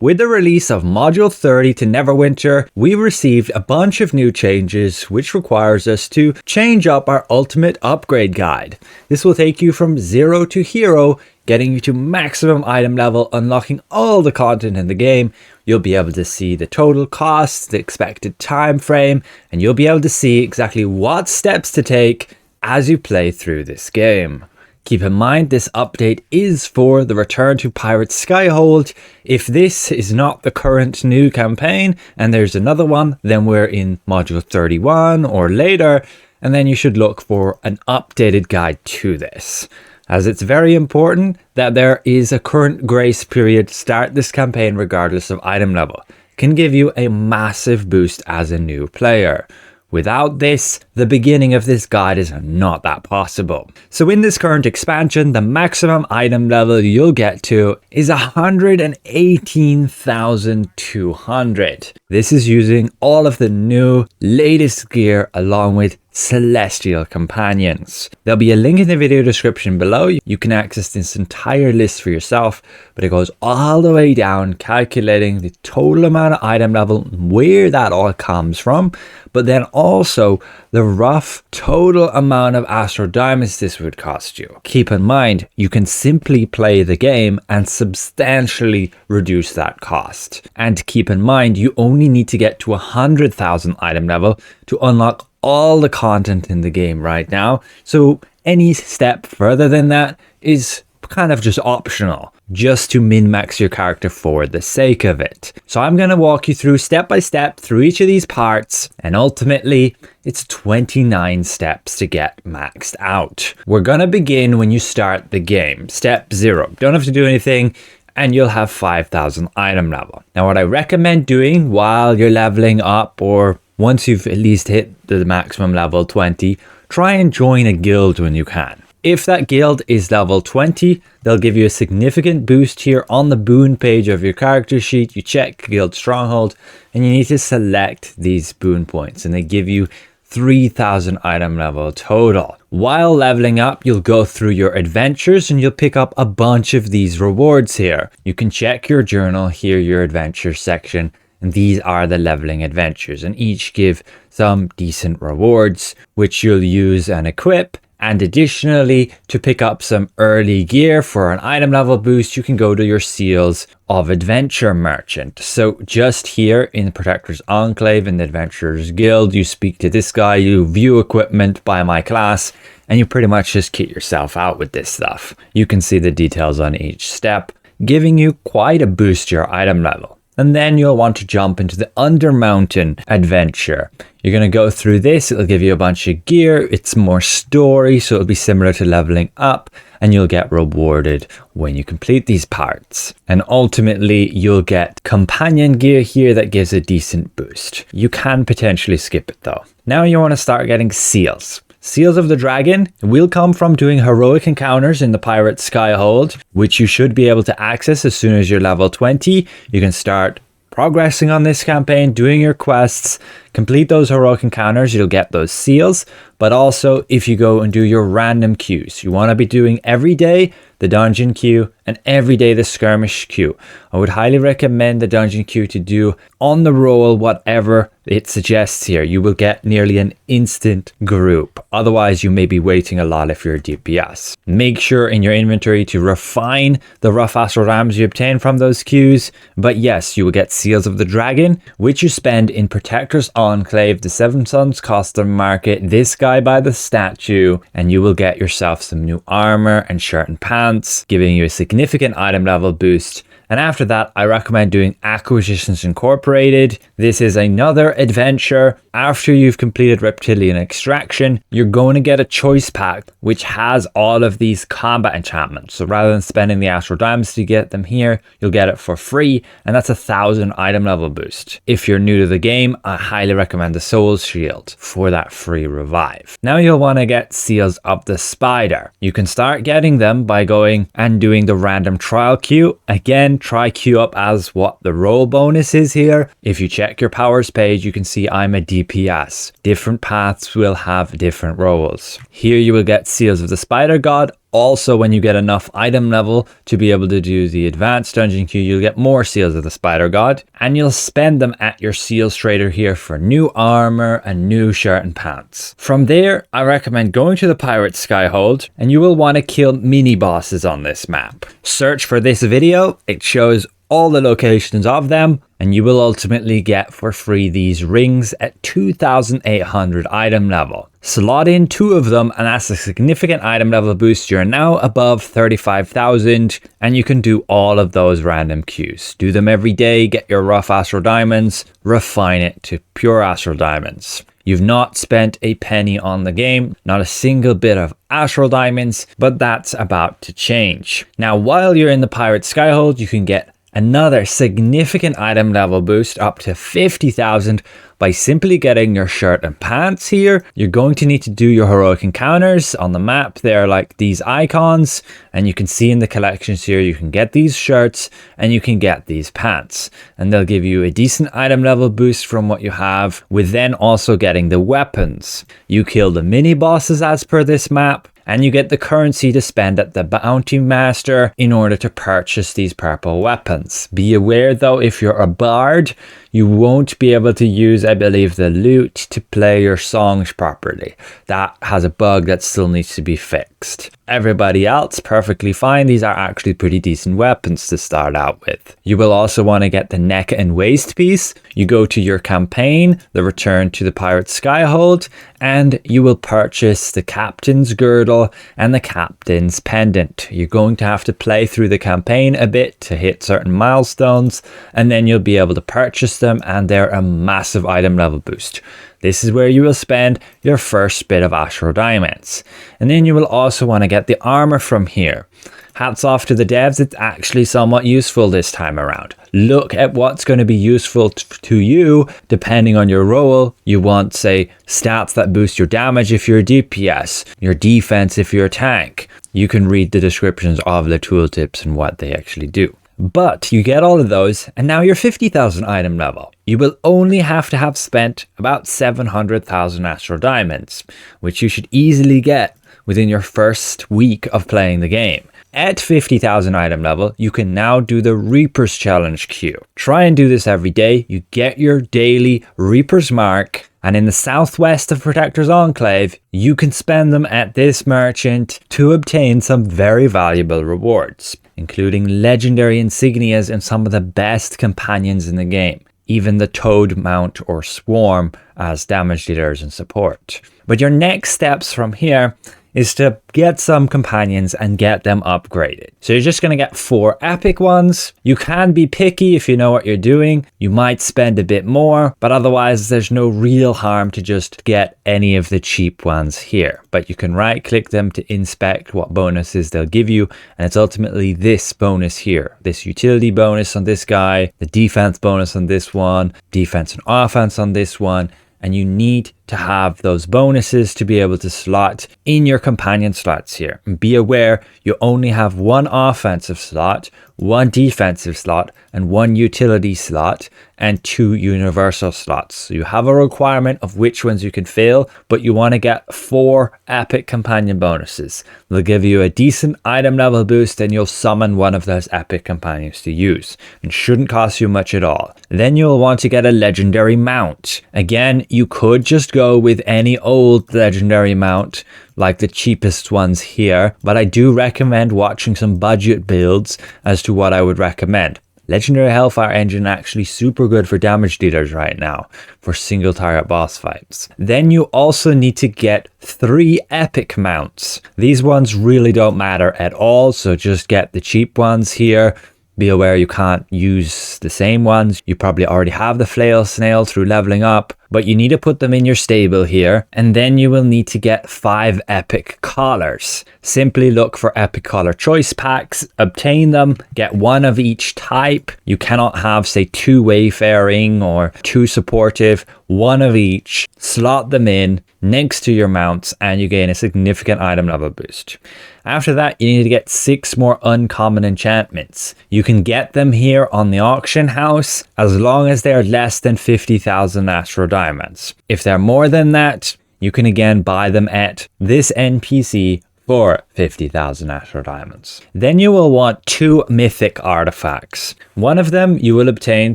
With the release of Module 30 to Neverwinter, we received a bunch of new changes which requires us to change up our ultimate upgrade guide. This will take you from 0 to hero, getting you to maximum item level, unlocking all the content in the game. You'll be able to see the total cost, the expected time frame, and you'll be able to see exactly what steps to take as you play through this game. Keep in mind, this update is for the Return to Pirates Skyhold. If this is not the current new campaign and there's another one, then we're in Module 31 or later, and then you should look for an updated guide to this, as it's very important that there is a current grace period to start this campaign regardless of item level. It can give you a massive boost as a new player. Without this, the beginning of this guide is not that possible. So in this current expansion, the maximum item level you'll get to is 118,200. This is using all of the new latest gear along with celestial companions. There'll be a link in the video description below. You can access this entire list for yourself, but it goes all the way down, calculating the total amount of item level, where that all comes from, but then also the rough total amount of Astral Diamonds this would cost you. Keep in mind, you can simply play the game and substantially reduce that cost. And keep in mind, you only need to get to 100,000 item level to unlock all the content in the game right now. So any step further than that is kind of just optional, just to min-max your character for the sake of it. So I'm going to walk you through step by step through each of these parts, and ultimately it's 29 steps to get maxed out. We're going to begin when you start the game. Step 0. Don't have to do anything, and you'll have 5,000 item level. Now what I recommend doing while you're leveling up, or once you've at least hit the maximum level 20, try and join a guild when you can. If that guild is level 20, they'll give you a significant boost here on the boon page of your character sheet. You check guild stronghold and you need to select these boon points, and they give you 3,000 item level total. While leveling up, you'll go through your adventures and you'll pick up a bunch of these rewards here. You can check your journal here, your adventure section, and these are the leveling adventures, and each give some decent rewards which you'll use and equip. And additionally, to pick up some early gear for an item level boost, you can go to your Seals of Adventure Merchant. So just here in the Protector's Enclave in the Adventurers Guild, you speak to this guy, you view equipment by my class, and you pretty much just kit yourself out with this stuff. You can see the details on each step, giving you quite a boost to your item level. And then you'll want to jump into the Undermountain adventure. You're going to go through this. It'll give you a bunch of gear. It's more story, so it'll be similar to leveling up, and you'll get rewarded when you complete these parts. And ultimately, you'll get companion gear here that gives a decent boost. You can potentially skip it though. Now you want to start getting seals. Seals of the Dragon will come from doing heroic encounters in the Pirate Skyhold, which you should be able to access as soon as you're level 20. You can start progressing on this campaign, doing your quests, complete those heroic encounters, you'll get those seals. But also, if you go and do your random queues, you want to be doing every day the dungeon queue and every day the skirmish queue. I would highly recommend the dungeon queue to do on the roll whatever it suggests here. You will get nearly an instant group. Otherwise, you may be waiting a lot if you're a DPS. Make sure in your inventory to refine the rough Astral Diamonds you obtain from those queues. But yes, you will get Seals of the Dragon, which you spend in Protector's Enclave, the Seven Suns Custom Market, this guy by the statue, and you will get yourself some new armor and shirt and pants, giving you a significant item level boost. And after that, I recommend doing Acquisitions Incorporated. This is another adventure. After you've completed Reptilian Extraction, you're going to get a choice pack, which has all of these combat enchantments. So rather than spending the Astral Diamonds to get them here, you'll get it for free. And that's 1,000 item level boost. If you're new to the game, I highly recommend the Soul's Shield for that free revive. Now you'll want to get Seals of the Spider. You can start getting them by going and doing the random trial queue. Again, try queue up as what the role bonus is here. If you check your powers page, you can see I'm a DPS. Different paths will have different roles. Here you will get Seals of the Spider God Also, when you get enough item level to be able to do the advanced dungeon queue, you'll get more seals of the Spider God, and you'll spend them at your seals trader here for new armor and new shirt and pants. From there, I recommend going to the Pirate Skyhold, and you will want to kill mini bosses on this map. Search for this video, it shows all the locations of them, and you will ultimately get for free these rings at 2,800 item level. Slot in 2 of them, and that's a significant item level boost. You're now above 35,000, and you can do all of those random queues. Do them every day, get your rough Astral Diamonds, refine it to pure Astral Diamonds. You've not spent a penny on the game, not a single bit of Astral Diamonds, but that's about to change. Now, while you're in the Pirate Skyhold, you can get another significant item level boost up to 50,000 by simply getting your shirt and pants here. You're going to need to do your heroic encounters on the map. They're like these icons, and you can see in the collections here, you can get these shirts and you can get these pants, and they'll give you a decent item level boost from what you have, with then also getting the weapons. You kill the mini bosses as per this map, and you get the currency to spend at the Bounty Master in order to purchase these purple weapons. Be aware though, if you're a bard, you won't be able to use, I believe, the lute to play your songs properly. That has a bug that still needs to be fixed. Everybody else, perfectly fine. These are actually pretty decent weapons to start out with. You will also want to get the neck and waist piece. You go to your campaign, the return to the Pirate Skyhold, and you will purchase the captain's girdle and the captain's pendant. You're going to have to play through the campaign a bit to hit certain milestones, and then you'll be able to purchase them, and they're a massive item level boost. This is where you will spend your first bit of Astral Diamonds. And then you will also want to get the armor from here. Hats off to the devs, it's actually somewhat useful this time around. Look at what's going to be useful to you depending on your role. You want, say, stats that boost your damage if you're a DPS, your defense if you're a tank. You can read the descriptions of the tooltips and what they actually do. But you get all of those, and now you're 50,000 item level. You will only have to have spent about 700,000 Astral Diamonds, which you should easily get within your first week of playing the game. At 50,000 item level, you can now do the Reaper's Challenge queue. Try and do this every day. You get your daily Reaper's Mark, and in the southwest of Protector's Enclave, you can spend them at this merchant to obtain some very valuable rewards, including legendary insignias and some of the best companions in the game, even the Toad Mount or Swarm as damage dealers and support. But your next steps from here is to get some companions and get them upgraded. So you're just going to get 4 epic ones. You can be picky if you know what you're doing. You might spend a bit more, but otherwise there's no real harm to just get any of the cheap ones here. But you can right click them to inspect what bonuses they'll give you, and it's ultimately this bonus here. This utility bonus on this guy, the defense bonus on this one, defense and offense on this one, and you need to have those bonuses to be able to slot in your companion slots here. And be aware, you only have 1 offensive slot, 1 defensive slot, and 1 utility slot, and 2 universal slots. So you have a requirement of which ones you can fill, but you want to get 4 epic companion bonuses. They'll give you a decent item level boost, and you'll summon one of those epic companions to use. It shouldn't cost you much at all. Then you'll want to get a legendary mount. Again, you could just go with any old legendary mount like the cheapest ones here, but I do recommend watching some budget builds as to what I would recommend. Legendary Hellfire Engine actually super good for damage dealers right now for single target boss fights. Then you also need to get 3 epic mounts. These ones really don't matter at all, so just get the cheap ones here. Be aware you can't use the same ones. You probably already have the Flail Snail through leveling up, but you need to put them in your stable here, and then you will need to get 5 epic collars. Simply look for epic collar choice packs, obtain them, get 1 of each type. You cannot have, say, 2 wayfaring or 2 supportive, 1 of each. Slot them in next to your mounts, and you gain a significant item level boost. After that, you need to get 6 more uncommon enchantments. You can get them here on the auction house as long as they are less than 50,000 Astral Diamonds. If they're more than that, you can again buy them at this NPC for 50,000 Astral Diamonds. Then you will want 2 Mythic artifacts. One of them you will obtain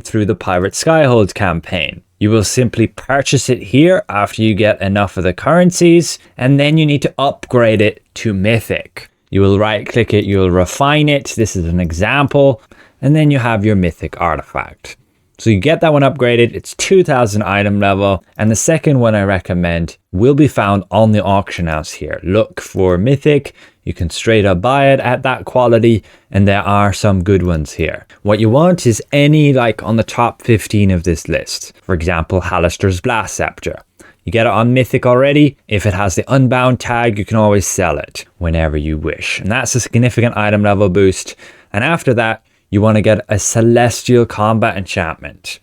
through the Pirate Skyhold campaign. You will simply purchase it here after you get enough of the currencies, and then you need to upgrade it to Mythic. You will right click it, you will refine it. This is an example, and then you have your Mythic artifact. So you get that one upgraded, it's 2000 item level, and the second one I recommend will be found on the auction house here. Look for Mythic, you can straight up buy it at that quality, and there are some good ones here. What you want is any like on the top 15 of this list. For example, Halaster's Blast Scepter. You get it on Mythic already. If it has the Unbound tag, you can always sell it whenever you wish. And that's a significant item level boost. And after that, you want to get a Celestial Combat enchantment.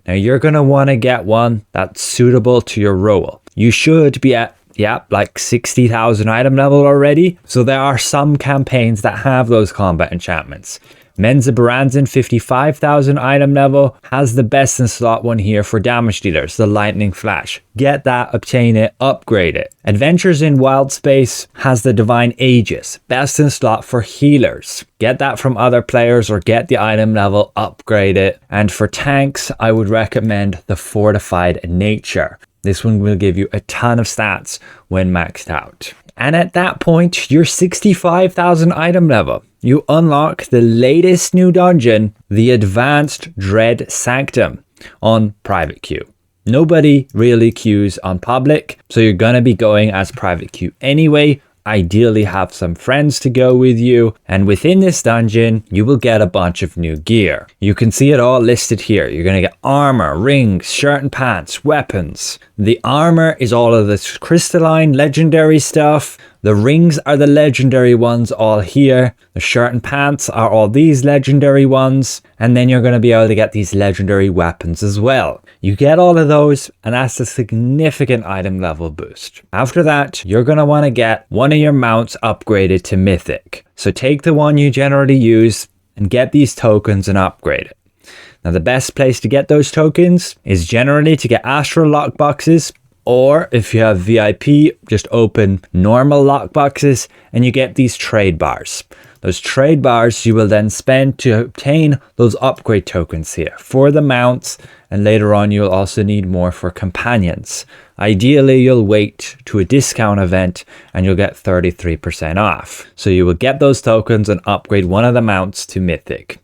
Now you're going to want to get one that's suitable to your role. You should be at, like 60,000 item level already. So there are some campaigns that have those combat enchantments. Menza Baranzan, 55,000 item level, has the best in slot one here for damage dealers, the Lightning Flash. Get that, obtain it, upgrade it. Adventures in Wild Space has the Divine Aegis, best in slot for healers. Get that from other players or get the item level, upgrade it. And for tanks, I would recommend the Fortified Nature. This one will give you a ton of stats when maxed out. And at that point, you're 65,000 item level. You unlock the latest new dungeon, the Advanced Dread Sanctum, on private queue. Nobody really queues on public, so you're gonna be going as private queue anyway. Ideally have some friends to go with you, and within this dungeon you will get a bunch of new gear. You can see it all listed here. You're gonna get armor, rings, shirt and pants, weapons. The armor is all of this crystalline legendary stuff. The rings are the legendary ones all here. The shirt and pants are all these legendary ones. And then you're going to be able to get these legendary weapons as well. You get all of those, and that's a significant item level boost. After that, you're going to want to get one of your mounts upgraded to Mythic. So take the one you generally use and get these tokens and upgrade it. Now the best place to get those tokens is generally to get Astral lockboxes, or if you have VIP, just open normal lockboxes and you get these trade bars. Those trade bars you will then spend to obtain those upgrade tokens here for the mounts, and later on you'll also need more for companions. Ideally, you'll wait to a discount event and you'll get 33% off. So you will get those tokens and upgrade one of the mounts to Mythic.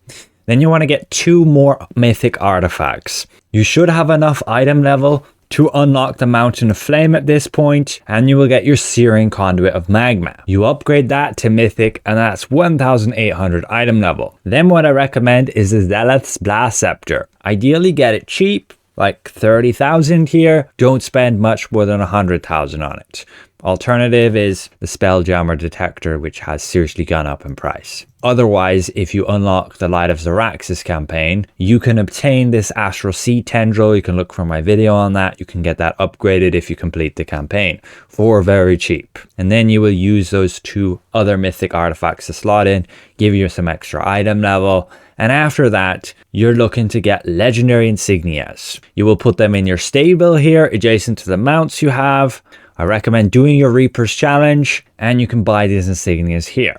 Then you want to get 2 more Mythic artifacts. You should have enough item level to unlock the Mountain of Flame at this point, and you will get your Searing Conduit of Magma. You upgrade that to Mythic, and that's 1,800 item level. Then what I recommend is the Zealeth's Blast Scepter. Ideally get it cheap, like 30,000 here. Don't spend much more than 100,000 on it. Alternative is the Spelljammer Detector, which has seriously gone up in price. Otherwise, if you unlock the Light of Xeraxis campaign, you can obtain this Astral Sea Tendril. You can look for my video on that. You can get that upgraded if you complete the campaign for very cheap. And then you will use those 2 other Mythic artifacts to slot in, give you some extra item level. And after that, you're looking to get legendary insignias. You will put them in your stable here, adjacent to the mounts you have. I recommend doing your Reaper's Challenge, and you can buy these insignias here.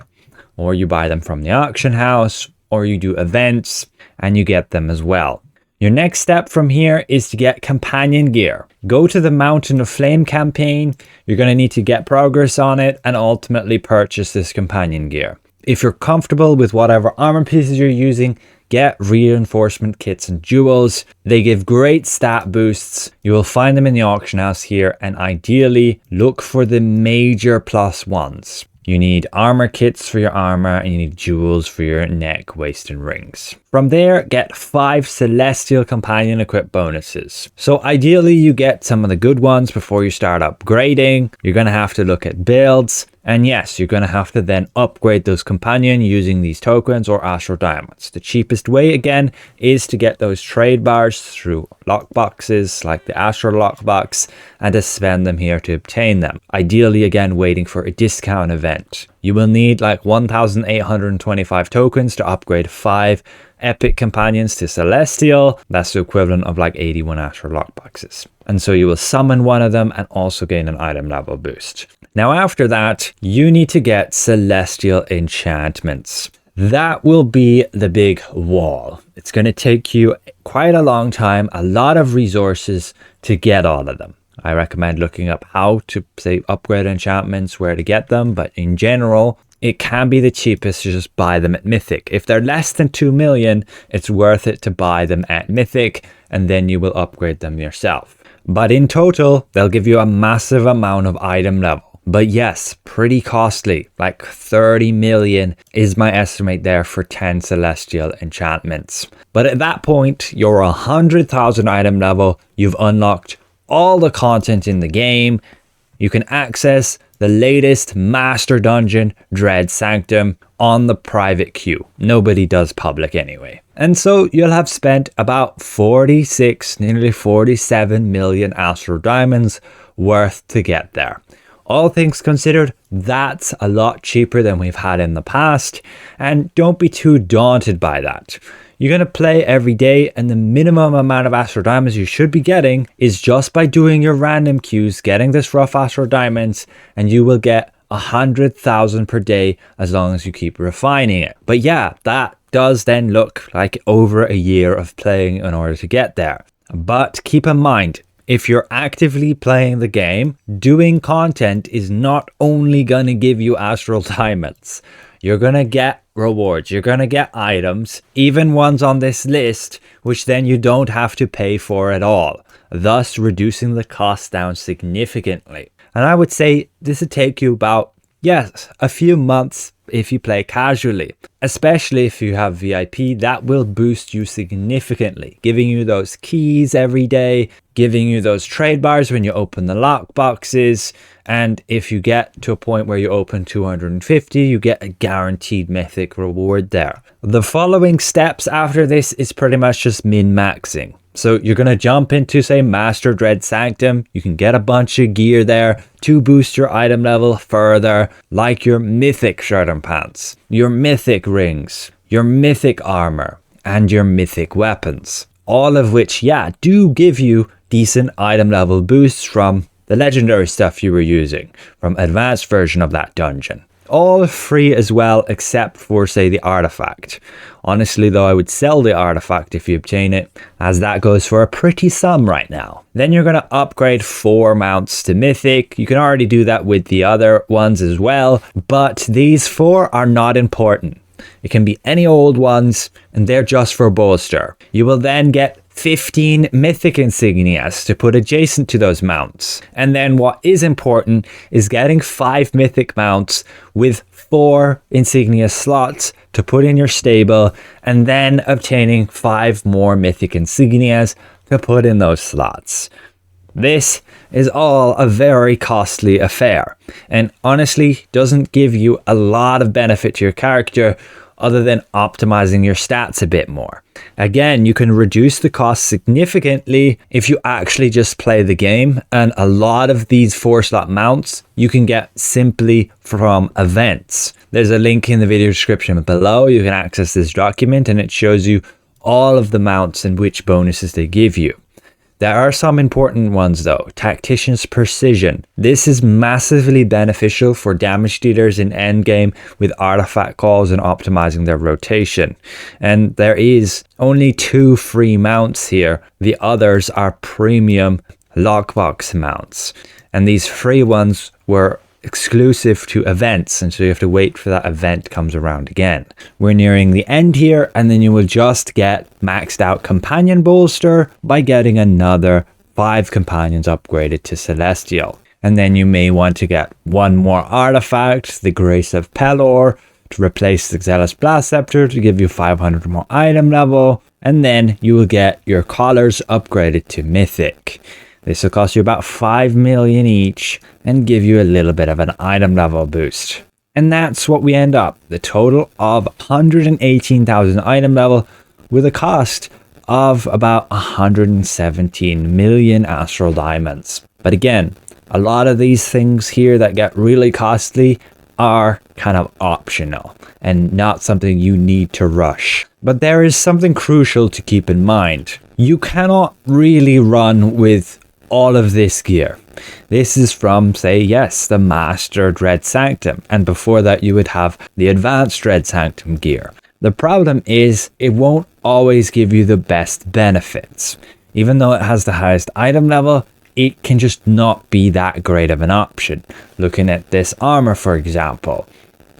Or you buy them from the auction house, or you do events, and you get them as well. Your next step from here is to get companion gear. Go to the Mountain of Flame campaign. You're going to need to get progress on it and ultimately purchase this companion gear. If you're comfortable with whatever armor pieces you're using, get reinforcement kits and jewels. They give great stat boosts. You will find them in the auction house here, and ideally look for the major plus ones. You need armor kits for your armor, and you need jewels for your neck, waist, and rings. From there, get 5 Celestial Companion equip bonuses. So ideally, you get some of the good ones before you start upgrading. You're going to have to look at builds. And yes, you're going to have to then upgrade those companion using these tokens or Astral Diamonds. The cheapest way, again, is to get those trade bars through lockboxes like the Astral lockbox and to spend them here to obtain them. Ideally, again, waiting for a discount event. You will need like 1,825 tokens to upgrade 5 epic companions to celestial. That's the equivalent of like 81 astral lockboxes. And so you will summon one of them and also gain an item level boost. Now after that, you need to get celestial enchantments. That will be the big wall. It's going to take you quite a long time, a lot of resources to get all of them. I recommend looking up how to, say, upgrade enchantments, where to get them, but in general, it can be the cheapest to just buy them at Mythic. If they're less than 2 million, it's worth it to buy them at Mythic, and then you will upgrade them yourself. But in total, they'll give you a massive amount of item level. But yes, pretty costly, like 30 million is my estimate there for 10 celestial enchantments. But at that point, you're 100,000 item level, you've unlocked all the content in the game, you can access the latest master dungeon, Dread Sanctum, on the private queue. Nobody does public anyway. And so you'll have spent about 46, nearly 47 million Astral Diamonds worth to get there. All things considered, that's a lot cheaper than we've had in the past, and don't be too daunted by that. You're going to play every day, and the minimum amount of Astral Diamonds you should be getting is just by doing your random queues, getting this rough Astral Diamonds, and you will get 100,000 per day as long as you keep refining it. But yeah, that does then look like over a year of playing in order to get there. But keep in mind, if you're actively playing the game, doing content is not only going to give you Astral Diamonds. You're going to get rewards, you're going to get items, even ones on this list, which then you don't have to pay for at all, thus reducing the cost down significantly. And I would say this would take you about, yes, a few months if you play casually, especially if you have VIP. That will boost you significantly, giving you those keys every day, giving you those trade bars when you open the lock boxes, and if you get to a point where you open 250, you get a guaranteed mythic reward there. The following steps after this is pretty much just min-maxing. So you're going to jump into, say, Master Dread Sanctum. You can get a bunch of gear there to boost your item level further, like your mythic shirt and pants, your mythic rings, your mythic armor, and your mythic weapons. All of which, yeah, do give you decent item level boosts from the legendary stuff you were using, from advanced version of that dungeon. All free as well, except for, say, the artifact. Honestly though, I would sell the artifact if you obtain it, as that goes for a pretty sum right now. Then you're going to upgrade 4 mounts to mythic. You can already do that with the other ones as well, but these 4 are not important. It can be any old ones, and they're just for bolster. You will then get 15 mythic insignias to put adjacent to those mounts. And then what is important is getting 5 mythic mounts with 4 insignia slots to put in your stable, and then obtaining 5 more mythic insignias to put in those slots. This is all a very costly affair, and honestly doesn't give you a lot of benefit to your character other than optimizing your stats a bit more. Again, you can reduce the cost significantly if you actually just play the game, and a lot of these 4-slot mounts you can get simply from events. There's a link in the video description below. You can access this document and it shows you all of the mounts and which bonuses they give you. There are some important ones though. Tactician's Precision. This is massively beneficial for damage dealers in endgame with artifact calls and optimizing their rotation. And there is only 2 free mounts here. The others are premium lockbox mounts. And these free ones were exclusive to events, and so you have to wait for that event comes around again. We're nearing the end here, and then you will just get maxed out companion bolster by getting another 5 companions upgraded to celestial. And then you may want to get 1 more artifact, the Grace of Pelor, to replace the Zealous Blast Scepter to give you 500 more item level, and then you will get your collars upgraded to mythic. This will cost you about 5 million each and give you a little bit of an item level boost. And that's what we end up, the total of 118,000 item level with a cost of about 117 million Astral Diamonds. But again, a lot of these things here that get really costly are kind of optional and not something you need to rush. But there is something crucial to keep in mind. You cannot really run with all of this gear. This is from, say, yes, the Master Dread Sanctum, and before that you would have the Advanced Dread Sanctum gear. The problem is it won't always give you the best benefits. Even though it has the highest item level, it can just not be that great of an option. Looking at this armor, for example,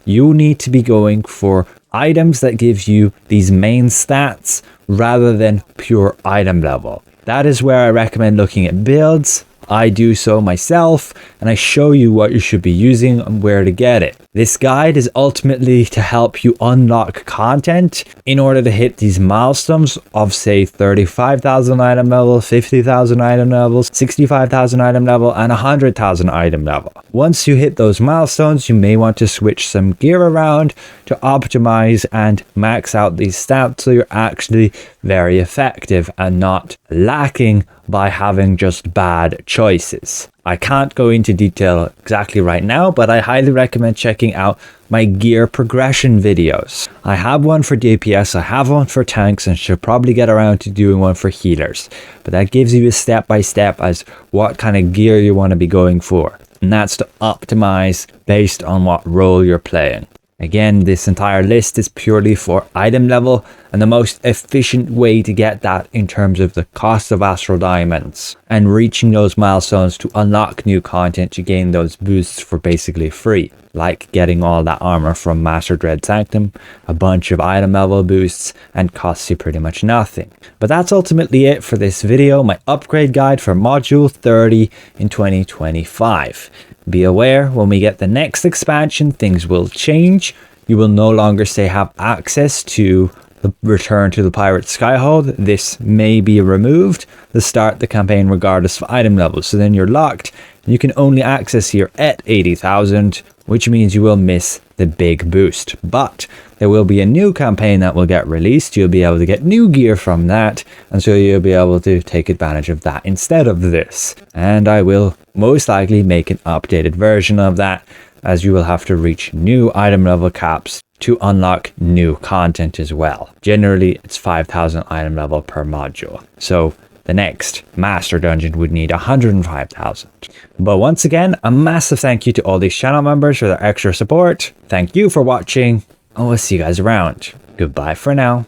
you need to be going for items that gives you these main stats rather than pure item level. That is where I recommend looking at builds. I do so myself, and I show you what you should be using and where to get it. This guide is ultimately to help you unlock content in order to hit these milestones of, say, 35,000 item level, 50,000 item levels, 65,000 item level, and 100,000 item level. Once you hit those milestones, you may want to switch some gear around to optimize and max out these stats so you're actually very effective and not lacking by having just bad choices. I can't go into detail exactly right now, but I highly recommend checking out my gear progression videos. I have one for DPS, I have one for tanks, and should probably get around to doing one for healers. But that gives you a step-by-step as what kind of gear you want to be going for. And that's to optimize based on what role you're playing. Again, this entire list is purely for item level and the most efficient way to get that in terms of the cost of Astral Diamonds and reaching those milestones to unlock new content to gain those boosts for basically free, like getting all that armor from Master Dread Sanctum, a bunch of item level boosts, and costs you pretty much nothing. But that's ultimately it for this video, my upgrade guide for Module 30 in 2025. Be aware, when we get the next expansion, things will change. You will no longer, say, have access to the Return to the Pirate Skyhold. This may be removed to start the campaign regardless of item levels. So then you're locked. You can only access here at 80,000, which means you will miss the big boost. But there will be a new campaign that will get released. You'll be able to get new gear from that, and so you'll be able to take advantage of that instead of this. And I will most likely make an updated version of that, as you will have to reach new item level caps to unlock new content as well. Generally, it's 5,000 item level per module. So the next master dungeon would need 105,000. But once again, a massive thank you to all these channel members for their extra support. Thank you for watching, and we'll see you guys around. Goodbye for now.